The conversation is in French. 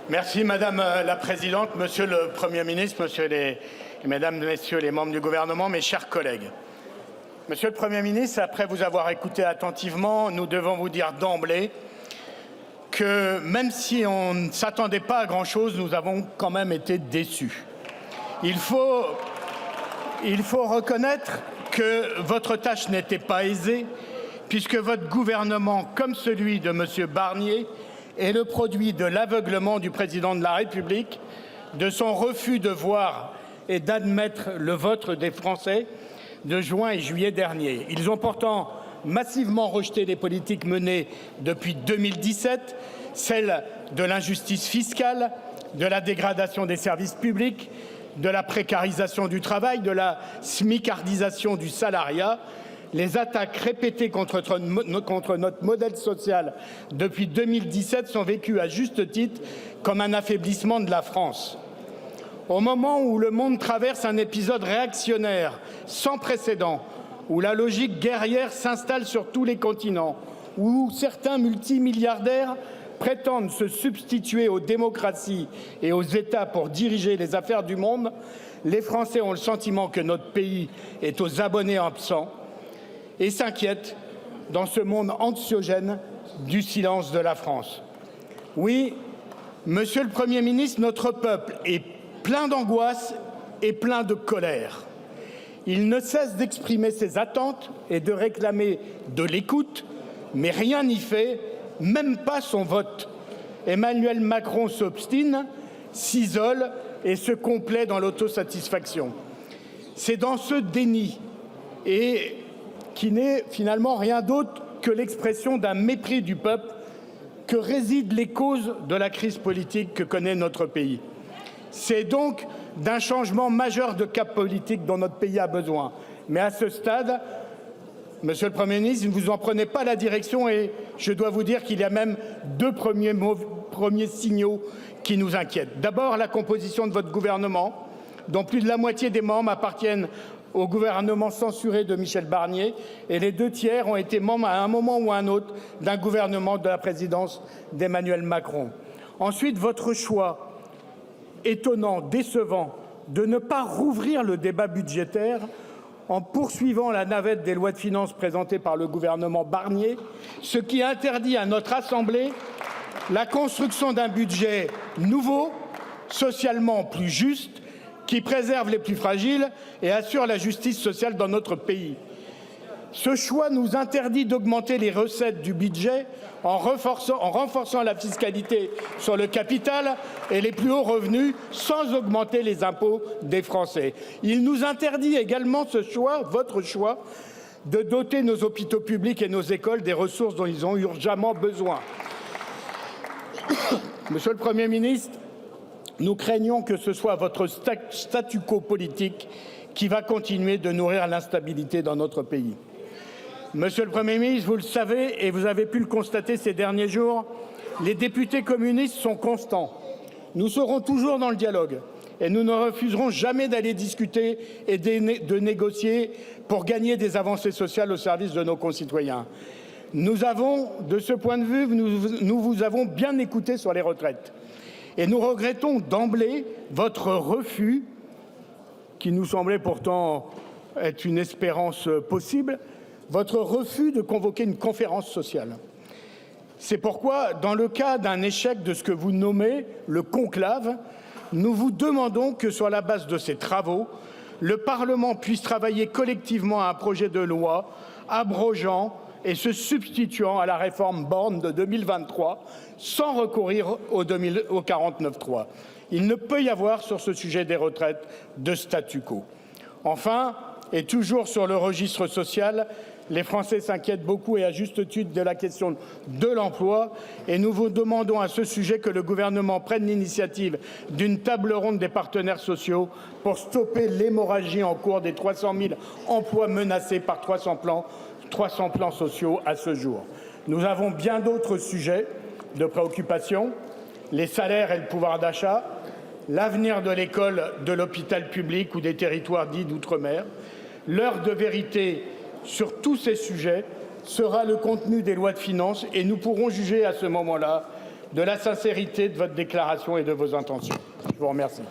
Merci Madame la Présidente, Monsieur le Premier ministre, Mesdames, Messieurs les membres du gouvernement, mes chers collègues. Monsieur le Premier ministre, après vous avoir écouté attentivement, nous devons vous dire d'emblée que même si on ne s'attendait pas à grand-chose, nous avons quand même été déçus. Il faut reconnaître que votre tâche n'était pas aisée, puisque votre gouvernement, comme celui de M. Barnier, est le produit de l'aveuglement du président de la République, de son refus de voir et d'admettre le vote des Français de juin et juillet dernier. Ils ont pourtant massivement rejeté les politiques menées depuis 2017, celles de l'injustice fiscale, de la dégradation des services publics, de la précarisation du travail, de la smicardisation du salariat. Les attaques répétées contre notre modèle social depuis 2017 sont vécues à juste titre comme un affaiblissement de la France. Au moment où le monde traverse un épisode réactionnaire sans précédent, où la logique guerrière s'installe sur tous les continents, où certains multimilliardaires prétendent se substituer aux démocraties et aux États pour diriger les affaires du monde, les Français ont le sentiment que notre pays est aux abonnés absents et s'inquiètent dans ce monde anxiogène du silence de la France. Oui, Monsieur le Premier ministre, notre peuple est plein d'angoisse et plein de colère. Il ne cesse d'exprimer ses attentes et de réclamer de l'écoute, mais rien n'y fait, même pas son vote. Emmanuel Macron s'obstine, s'isole et se complaît dans l'autosatisfaction. C'est dans ce déni, et qui n'est finalement rien d'autre que l'expression d'un mépris du peuple, que résident les causes de la crise politique que connaît notre pays. C'est donc d'un changement majeur de cap politique dont notre pays a besoin. Mais à ce stade, Monsieur le Premier ministre, vous n'en prenez pas la direction et je dois vous dire qu'il y a même deux premiers signaux qui nous inquiètent. D'abord, la composition de votre gouvernement, dont plus de la moitié des membres appartiennent au gouvernement censuré de Michel Barnier et les 2/3 ont été membres à un moment ou à un autre d'un gouvernement de la présidence d'Emmanuel Macron. Ensuite, votre choix étonnant, décevant, de ne pas rouvrir le débat budgétaire en poursuivant la navette des lois de finances présentées par le gouvernement Barnier, ce qui interdit à notre Assemblée la construction d'un budget nouveau, socialement plus juste, qui préserve les plus fragiles et assure la justice sociale dans notre pays. Ce choix nous interdit d'augmenter les recettes du budget en renforçant la fiscalité sur le capital et les plus hauts revenus sans augmenter les impôts des Français. Il nous interdit également votre choix, de doter nos hôpitaux publics et nos écoles des ressources dont ils ont urgemment besoin. Monsieur le Premier ministre, nous craignons que ce soit votre statu quo politique qui va continuer de nourrir l'instabilité dans notre pays. Monsieur le Premier ministre, vous le savez et vous avez pu le constater ces derniers jours, les députés communistes sont constants. Nous serons toujours dans le dialogue et nous ne refuserons jamais d'aller discuter et de négocier pour gagner des avancées sociales au service de nos concitoyens. Nous avons, de ce point de vue, nous vous avons bien écouté sur les retraites. Et nous regrettons d'emblée votre refus, qui nous semblait pourtant être une espérance possible, votre refus de convoquer une conférence sociale. C'est pourquoi, dans le cas d'un échec de ce que vous nommez le conclave, nous vous demandons que, sur la base de ces travaux, le Parlement puisse travailler collectivement à un projet de loi abrogeant et se substituant à la réforme Borne de 2023 sans recourir au 49.3. Il ne peut y avoir sur ce sujet des retraites de statu quo. Enfin, et toujours sur le registre social, les Français s'inquiètent beaucoup et à juste titre de la question de l'emploi et nous vous demandons à ce sujet que le gouvernement prenne l'initiative d'une table ronde des partenaires sociaux pour stopper l'hémorragie en cours des 300 000 emplois menacés par 300 plans sociaux à ce jour. Nous avons bien d'autres sujets de préoccupation, les salaires et le pouvoir d'achat, l'avenir de l'école, de l'hôpital public ou des territoires dits d'outre-mer. L'heure de vérité sur tous ces sujets sera le contenu des lois de finances et nous pourrons juger à ce moment-là de la sincérité de votre déclaration et de vos intentions. Je vous remercie.